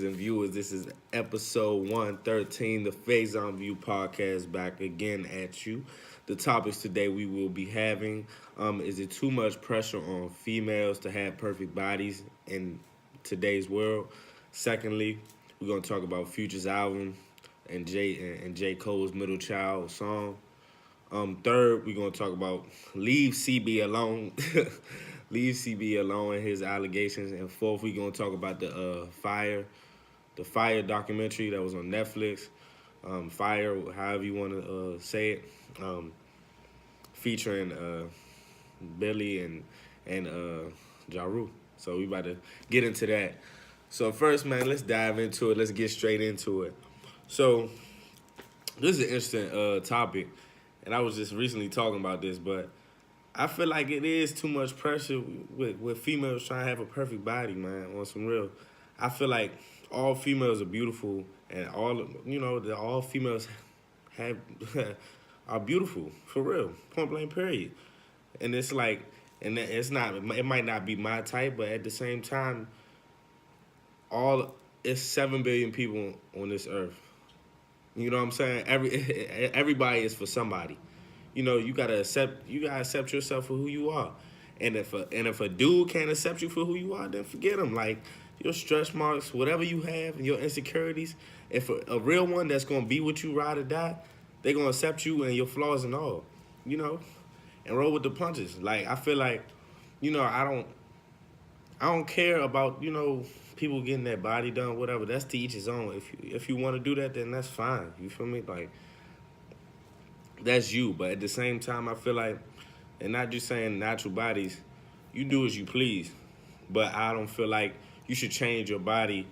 and viewers. This is episode 113, the Faison View podcast, back again at you. The topics today we will be having is it too much pressure on females to have perfect bodies in today's world? Secondly, we're going to talk about Future's album and J. Cole's Middle Child song. Third, we're gonna talk about leave CB alone, leave CB alone and his allegations. And fourth, we're gonna talk about the Fire documentary that was on Netflix. Fire, however you want to say it, featuring Billy and Ja Rule. So we about to get into that. So first, man, let's dive into it. Let's get straight into it. So this is an interesting topic. And I was just recently talking about this, but I feel like it is too much pressure with females trying to have a perfect body, man, on some real. I feel like all females are beautiful, and all females have are beautiful, for real, point blank period. And it's like, and it might not be my type, but at the same time, it's 7 billion people on this earth. You know what I'm saying? Everybody is for somebody. You know, you gotta accept yourself for who you are. And if a dude can't accept you for who you are, then forget him. Like your stretch marks, whatever you have, and your insecurities. If a real one that's gonna be with you, ride or die, they gonna accept you and your flaws and all. You know, and roll with the punches. Like I feel like, I don't care about people getting their body done, whatever. That's to each his own. If you want to do that, then that's fine. You feel me? Like that's you. But at the same time, I feel like, and not just saying natural bodies, you do as you please. But I don't feel like you should change your body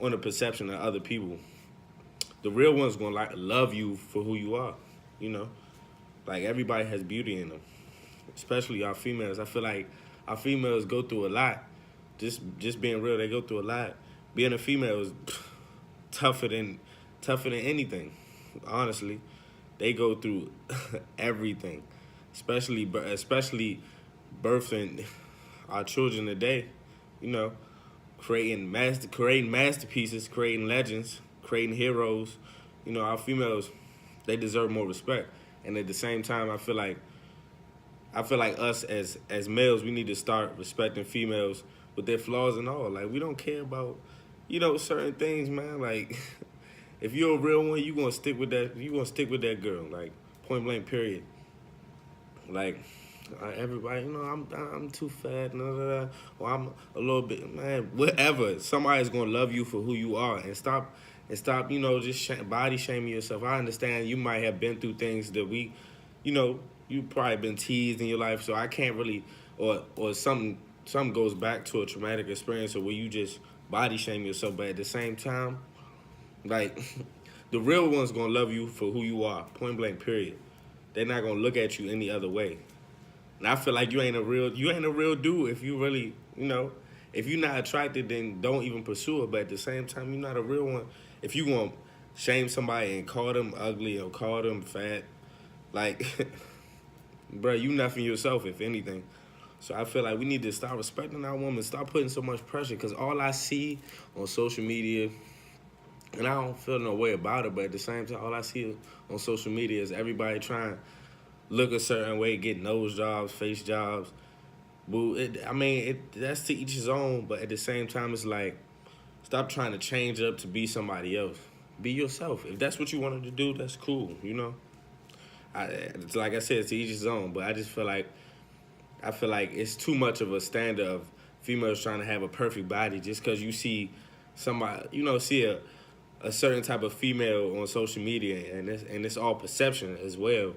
on the perception of other people. The real one's gonna love you for who you are. You know, like everybody has beauty in them, especially our females. I feel like our females go through a lot. Just being real, they go through a lot. Being a female is tougher than anything. Honestly, they go through everything, especially birthing our children today. You know, creating masterpieces, creating legends, creating heroes. You know, our females, they deserve more respect. And at the same time, I feel like us as males, we need to start respecting females with their flaws and all. Like we don't care about, certain things, man. Like if you're a real one, you gonna stick with that. You gonna stick with that girl. Like point blank, period. Like everybody, I'm too fat, or I'm a little bit, man. Whatever. Somebody's gonna love you for who you are, and stop, just body shaming yourself. I understand you might have been through things that you probably been teased in your life, so I can't really, or something goes back to a traumatic experience or where you just body shame yourself. But at the same time, like the real one's gonna love you for who you are, point blank, period. They're not gonna look at you any other way. And I feel like you ain't a real dude if you really, if you're not attracted, then don't even pursue it. But at the same time, you're not a real one. If you gonna shame somebody and call them ugly or call them fat, like, bro, you nothing yourself, if anything. So I feel like we need to start respecting our women, stop putting so much pressure, because all I see on social media, and I don't feel no way about it, but at the same time, all I see on social media is everybody trying to look a certain way, get nose jobs, face jobs. Boo. That's to each his own, but at the same time, it's like, stop trying to change up to be somebody else. Be yourself. If that's what you wanted to do, that's cool, It's like I said, to each his own, but I just feel like, it's too much of a standard of females trying to have a perfect body just because you see somebody, see a certain type of female on social media, and it's all perception as well.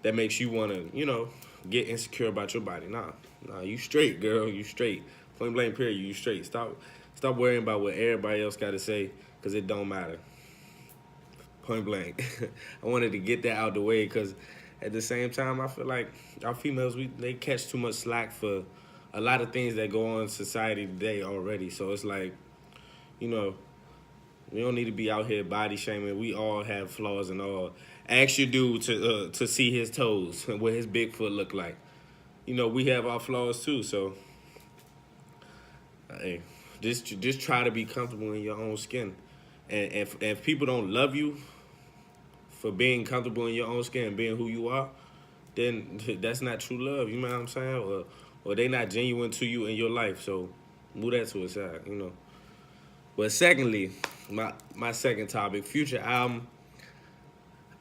That makes you want to, get insecure about your body. Nah, you straight, girl, you straight. Point blank, period, you straight. Stop worrying about what everybody else got to say, because it don't matter. Point blank. I wanted to get that out the way because at the same time, I feel like our females, they catch too much slack for a lot of things that go on in society today already. So it's like, we don't need to be out here body shaming. We all have flaws and all. Ask your dude to see his toes and what his big foot look like. We have our flaws too. So, hey, just try to be comfortable in your own skin, and if people don't love you for being comfortable in your own skin and being who you are, then that's not true love. You know what I'm saying? Or they not genuine to you in your life. So move that to a side, you know. But secondly, my second topic, Future album,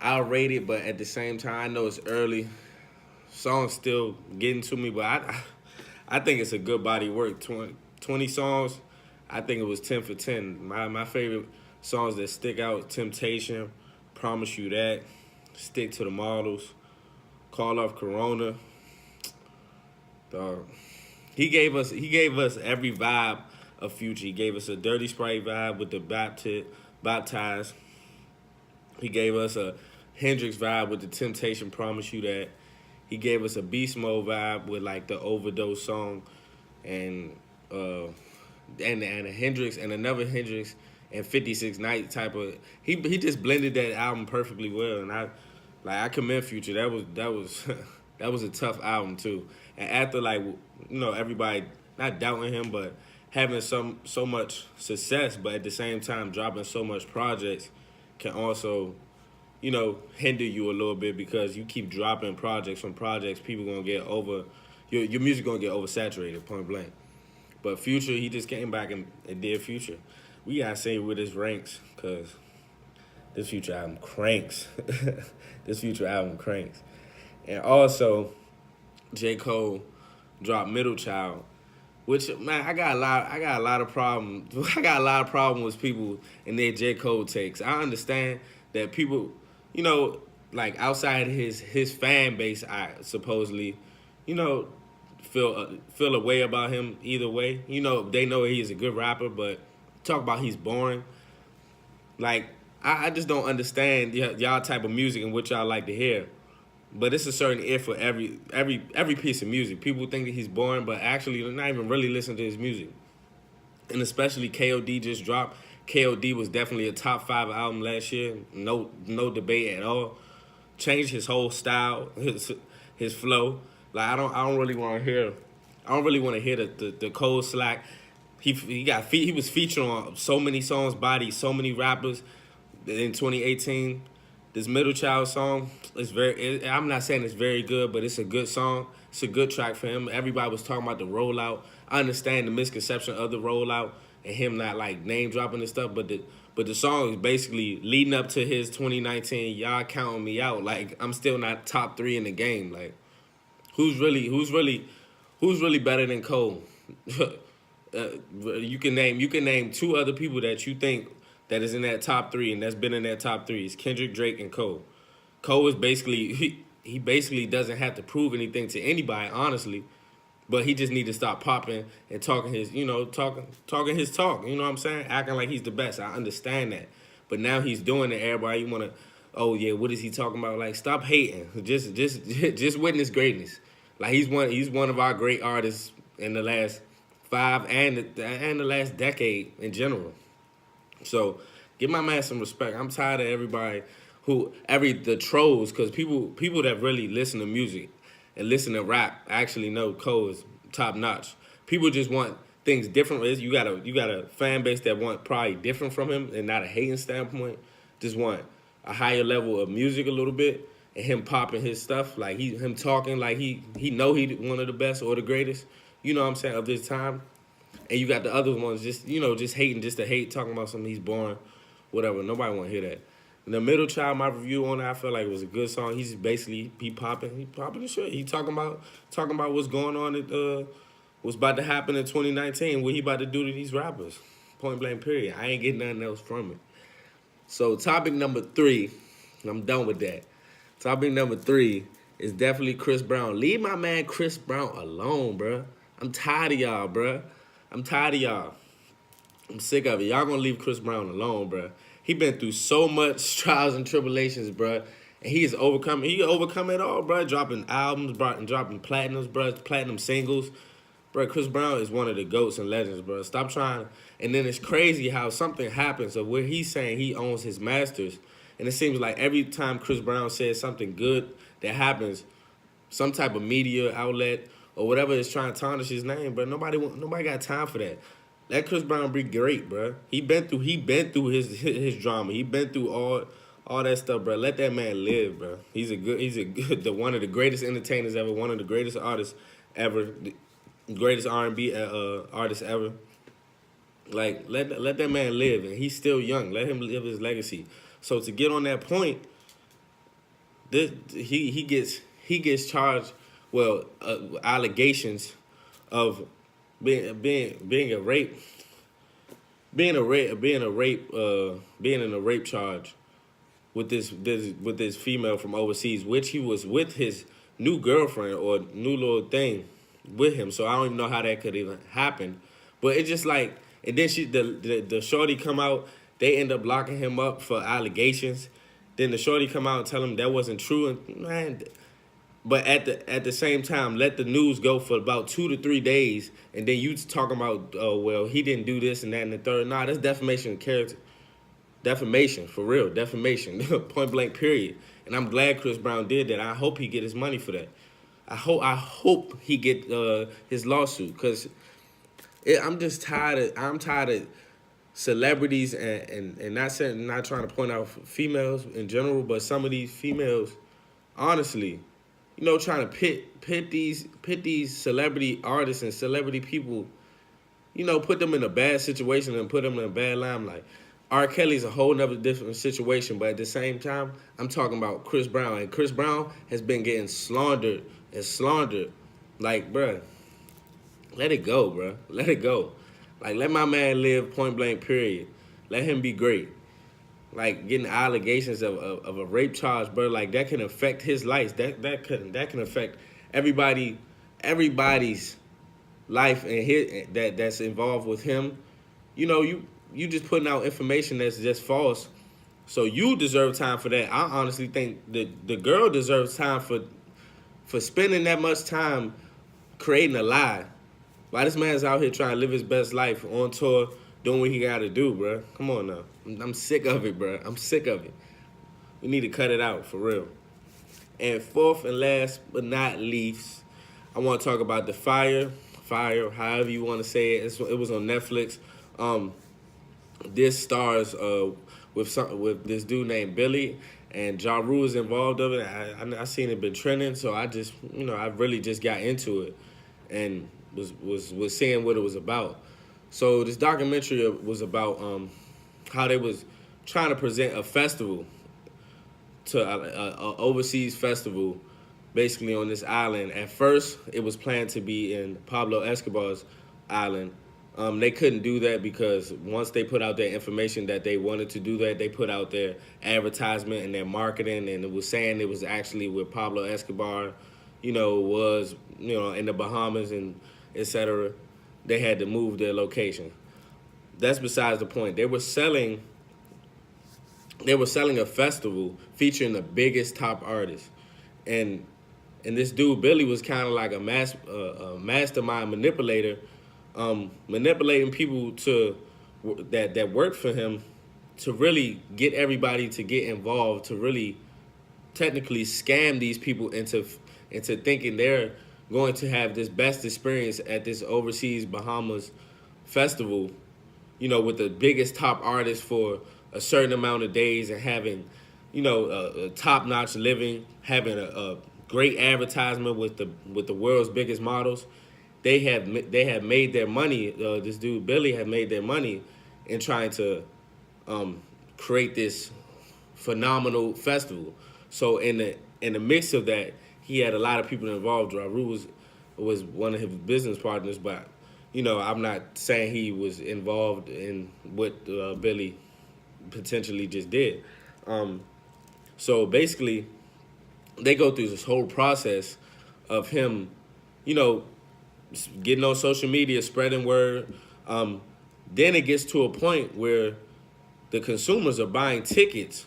I'll rate it, but at the same time, I know it's early. Songs still getting to me, but I think it's a good body of work. 20 songs, I think it was 10 for 10. My favorite songs that stick out: Temptation, Promise You That, Stick to the Models, Call Off Corona. Dog. He gave us every vibe of Future. He gave us a Dirty Sprite vibe with the Baptized. He gave us a Hendrix vibe with the Temptation, Promise You That. He gave us a Beast Mode vibe with like the Overdose song, and a Hendrix and another Hendrix and 56 Night type of. He just blended that album perfectly well, and I commend Future. That was that was a tough album too. And after everybody not doubting him, but having so much success, but at the same time dropping so much projects can also, hinder you a little bit, because you keep dropping projects from projects, people gonna get over your music gonna get oversaturated, point blank. But Future, he just came back and did Future. We gotta say with his ranks, cause this Future album cranks. This Future album cranks. And also, J. Cole dropped Middle Child, which, man, I got a lot of problems. I got a lot of problems with people and their J. Cole takes. I understand that people, outside his fan base, I supposedly, feel a way about him either way. They know he's a good rapper, but talk about he's boring. I just don't understand y'all type of music and what y'all like to hear. But it's a certain ear for every piece of music. People think that he's boring, but actually they're not even really listening to his music. And especially KOD just dropped. KOD was definitely a top 5 album last year. No debate at all. Changed his whole style, his flow. I don't really want to hear the Cole slack. He was featured on so many songs, bodied so many rappers in 2018. This Middle Child song is I'm not saying it's very good, but it's a good song. It's a good track for him. Everybody was talking about the rollout. I understand the misconception of the rollout and him not name dropping and stuff, but the song is basically leading up to his 2019. Y'all counting me out. I'm still not top 3 in the game. Who's really better than Cole? You can name 2 other people that you think that is in that top 3 and that's been in that top 3. It's Kendrick, Drake, and Cole. Cole is basically he basically doesn't have to prove anything to anybody, honestly, but he just need to stop popping and talking his talking his talk. You know what I'm saying? Acting like he's the best. I understand that, but now he's doing it. Everybody, you wanna, oh yeah, what is he talking about? Stop hating. Just witness greatness. He's one of our great artists in the last 5 and the last decade in general. So give my man some respect. I'm tired of everybody the trolls, because people that really listen to music and listen to rap actually know Cole is top notch. People just want things different. You got a fan base that want probably different from him and not a hating standpoint. Just want a higher level of music a little bit, and him popping his stuff, him talking like he know he one of the best or the greatest. You know what I'm saying, of this time. And you got the other ones just hating just to hate, talking about something he's boring, whatever. Nobody want to hear that. And the Middle Child, my review on it, I feel like it was a good song. He's just basically he popping the shit. He talking about what's going on what's about to happen in 2019, what he about to do to these rappers. Point blank period. I ain't getting nothing else from it. So topic number 3, and I'm done with that. Topic number 3 is definitely Chris Brown. Leave my man Chris Brown alone, bruh. I'm tired of y'all, bruh. I'm tired of y'all. I'm sick of it. Y'all gonna leave Chris Brown alone, bruh. He been through so much trials and tribulations, bruh. And he overcome it all, bruh. Dropping albums, dropping platinums, bruh. Platinum singles. Bruh, Chris Brown is one of the GOATs and legends, bruh. Stop trying. And then it's crazy how something happens of where he's saying he owns his masters. And it seems like every time Chris Brown says something good that happens, some type of media outlet or whatever is trying to tarnish his name, but nobody got time for that. Let Chris Brown be great, bro. He been through his drama. He been through all that stuff, bro. Let that man live, bro. He's a good the one of the greatest entertainers ever, one of the greatest artists ever, the greatest R&B artist ever. Like let that man live, and he's still young. Let him live his legacy. So to get on that point, he gets charged, well, allegations of being a rape, being in a rape charge with this female from overseas, which he was with his new girlfriend or new little thing with him. So I don't even know how that could even happen. But it's just like, and then the shorty come out, they end up locking him up for allegations. Then the shorty come out and tell him that wasn't true, and man. But at the same time, let the news go for about 2 to 3 days, and then you talking about, oh well, he didn't do this and that and the third. Nah, that's defamation of character, defamation for real, defamation, point blank, period. And I'm glad Chris Brown did that. I hope he get his money for that. I hope he get his lawsuit, because I'm just tired of celebrities and not trying to point out females in general, but some of these females, honestly, trying to pit these celebrity artists and celebrity people, put them in a bad situation and put them in a bad limelight. R. Kelly's a whole nother different situation, but at the same time, I'm talking about Chris Brown, and Chris Brown has been getting slandered and slandered. Like, bruh, let it go, bruh. Let it go. Like, let my man live, point blank, period. Let him be great. Like, getting allegations of a rape charge, bro, like, that can affect his life. That can affect everybody's life and that's involved with him. You just putting out information that's just false. So you deserve time for that. I honestly think the girl deserves time for spending that much time creating a lie. Why this man's out here trying to live his best life on tour, doing what he got to do, bro. Come on now. I'm sick of it, bro. I'm sick of it. We need to cut it out, for real. And fourth and last but not least, I want to talk about the Fire, however you want to say it. It was on Netflix. This stars with this dude named Billy, and Ja Rule is involved of it. I seen it been trending, so I just, I really just got into it and was seeing what it was about. So this documentary was about how they was trying to present a festival to a overseas festival, basically on this island. At first, it was planned to be in Pablo Escobar's island. They couldn't do that because once they put out their information that they wanted to do that, they put out their advertisement and their marketing, and it was saying it was actually with Pablo Escobar, was, in the Bahamas and etc. They had to move their location. That's besides the point. They were selling a festival featuring the biggest top artists, and this dude Billy was kind of like a mastermind manipulator, manipulating people that worked for him to really get everybody to get involved, to really technically scam these people into thinking they're going to have this best experience at this overseas Bahamas festival, with the biggest top artists for a certain amount of days, and having, a top-notch living, having a great advertisement with the world's biggest models. They have made their money. This dude Billy had made their money in trying to create this phenomenal festival. So in the mix of that, he had a lot of people involved. Ja Rule was one of his business partners, but I'm not saying he was involved in what Billy potentially just did. So basically, they go through this whole process of him, getting on social media, spreading word. Then it gets to a point where the consumers are buying tickets,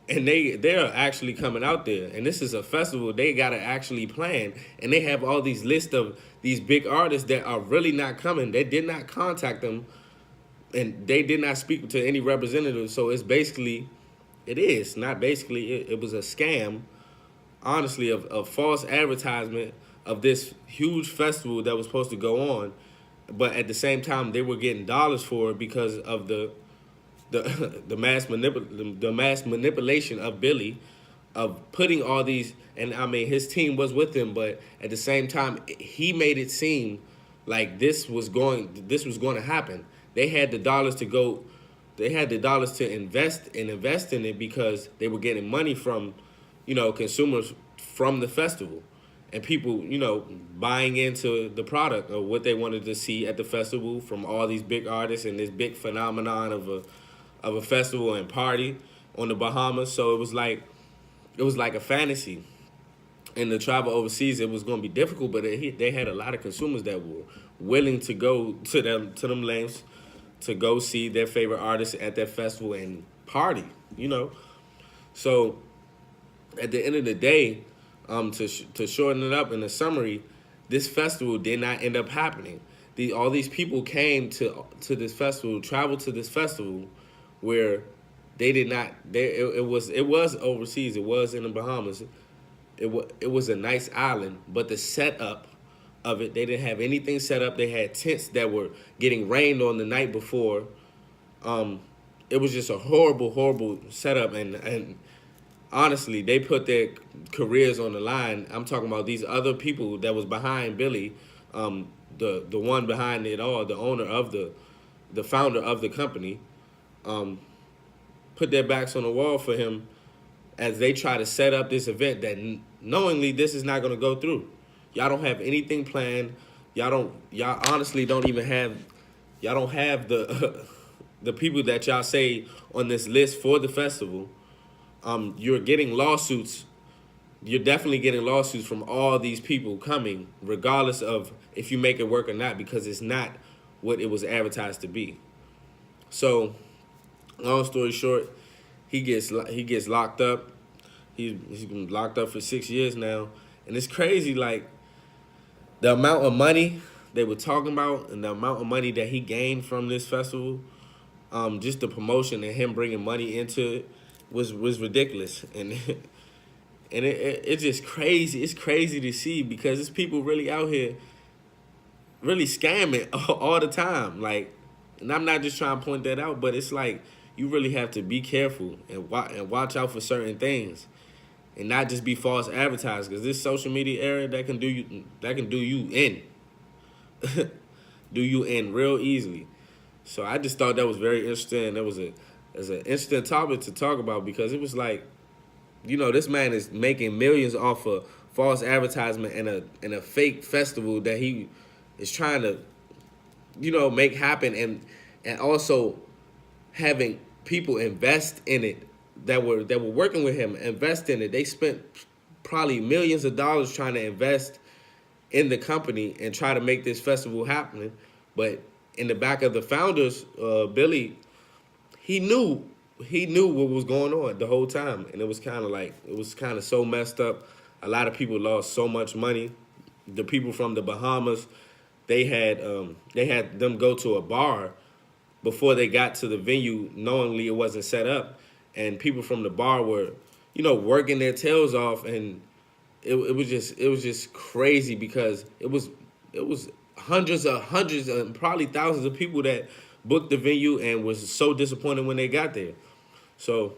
and they're actually coming out there. And this is a festival they got to actually plan. And they have all these lists of these big artists that are really not coming. They did not contact them, and they did not speak to any representatives. So it's basically, it was a scam, honestly, of false advertisement of this huge festival that was supposed to go on. but at the same time they were getting dollars for it because of the the mass manipulation of Billy, of putting all these. And I mean, his team was with him, but at the same time he made it seem like this was going to happen. They had the dollars to go, they had the dollars to invest in it because they were getting money from, consumers from the festival, and people, buying into the product of what they wanted to see at the festival from all these big artists and this big phenomenon of a festival and party on the Bahamas. So it was like a fantasy. And the travel overseas, it was going to be difficult, but they had a lot of consumers that were willing to go to them lengths to go see their favorite artists at that festival and party. So at the end of the day, to shorten it up in a summary, this festival did not end up happening. All these people came to this festival, traveled to this festival, where they did not. It was overseas. It was in the Bahamas. It was a nice island, but the setup of it, they didn't have anything set up. They had tents that were getting rained on the night before. It was just a horrible setup, and honestly, they put their careers on the line. I'm talking about these other people that was behind Billy, the one behind it all, the owner of the founder of the company, put their backs on the wall for him as they try to set up this event that knowingly this is not going to go through. Y'all don't have anything planned. Y'all honestly don't even have, y'all don't have the the people that y'all say on this list for the festival. You're getting lawsuits. You're definitely getting lawsuits from all these people coming, regardless of if you make it work or not, because it's not what it was advertised to be. So, long story short, he gets locked up. He's been locked up for 6 years now, and it's crazy. Like, the amount of money they were talking about and the amount of money that he gained from this festival, just the promotion and him bringing money into it was ridiculous. And it's just crazy. It's crazy to see because there's people really out here really scamming all the time. Like, and I'm not just trying to point that out, but it's like you really have to be careful and watch out for certain things, and not just be false advertised, because this social media era that can do you in do you in real easily. So I just thought that was very interesting. That was an interesting topic to talk about, because it was like, this man is making millions off of false advertisement and a fake festival that he is trying to, make happen, and also having people invest in it that were working with him, invest in it. They spent probably millions of dollars trying to invest in the company and try to make this festival happen. But in the back of the founders, Billy, he knew what was going on the whole time, and it was kind of so messed up. A lot of people lost so much money. The people from the Bahamas, they had them go to a bar before they got to the venue, knowingly it wasn't set up, and people from the bar were, working their tails off, and it was just crazy, because it was hundreds and probably thousands of people that booked the venue and was so disappointed when they got there. So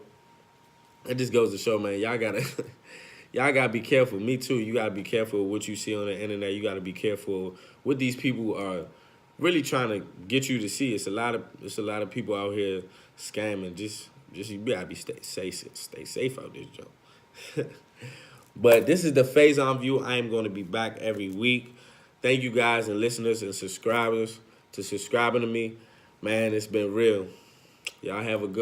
it just goes to show, man, y'all gotta be careful. Me too. You gotta be careful with what you see on the internet. You gotta be careful what these people are really trying to get you to see. It's a lot of people out here scamming. Just you gotta stay safe out there, Joe. But this is the Faison View. I am going to be back every week. Thank you guys and listeners and subscribers to subscribing to me. Man, it's been real. Y'all have a good